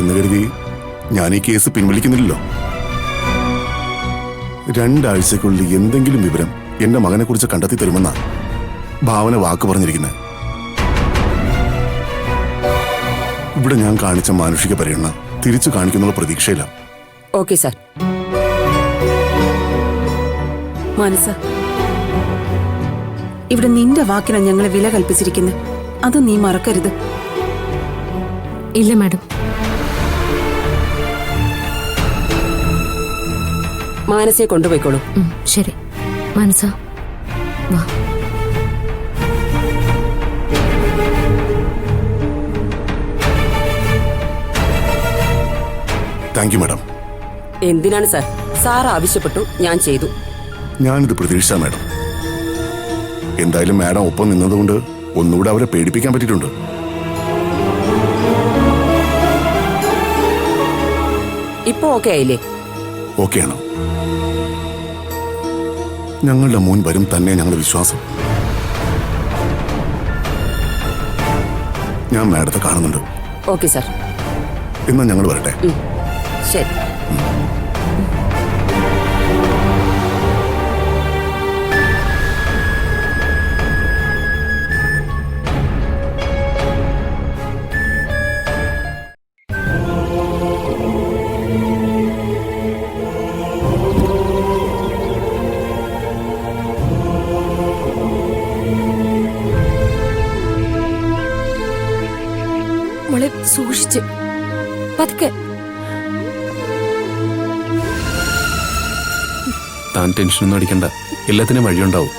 എന്ന് കരുതി ഞാൻ ഈ കേസ് പിൻവലിക്കുന്നില്ലല്ലോ. 2 ആഴ്ചക്കുള്ളിൽ എന്തെങ്കിലും വിവരം എന്റെ മകനെ കുറിച്ച് കണ്ടെത്തി തരുമെന്നാ ഭാവന വാക്ക് പറഞ്ഞിരിക്കുന്നത്. ഇവിടെ ഞാൻ കാണിച്ച മാനുഷിക പരിഗണന തിരിച്ചു കാണിക്കുന്നുള്ള പ്രതീക്ഷയില്ല. Okay sir. മാനസ, ഇവിടെ നിന്റെ വാക്കിനാ ഞങ്ങളെ വില കൽപ്പിച്ചിരിക്കുന്നത്. അത് നീ മറക്കരുത്. ഇല്ല മാഡം. മാനസയെ കൊണ്ടുപോയിക്കോളൂ. ശരി മാനസ, വാ. Thank you madam. എന്തിനാണ് സാർ? സാർ ആവശ്യപ്പെട്ടു, ഞാൻ ചെയ്തു. ഞാനിത് പ്രതീക്ഷിച്ച മാഡം. എന്തായാലും മാഡം ഒപ്പം നിന്നതുകൊണ്ട് ഒന്നുകൂടെ അവരെ പേടിപ്പിക്കാൻ പറ്റിയിട്ടുണ്ട്. ഇപ്പൊ ഓക്കെ ആയില്ലേ? ഓക്കെയാണ്. ഞങ്ങളുടെ മോൻ വരും തന്നെ ഞങ്ങളുടെ വിശ്വാസം. ഞാൻ മാഡത്തെ കാണുന്നുണ്ട്. Okay sir. എന്നാ ഞങ്ങൾ വരട്ടെ. ശരി. മോളെ സൂക്ഷിച്ച് പതുക്കെ. താൻ ടെൻഷനൊന്നും അടിക്കണ്ട, എല്ലാത്തിനും വഴിയുണ്ടാവും.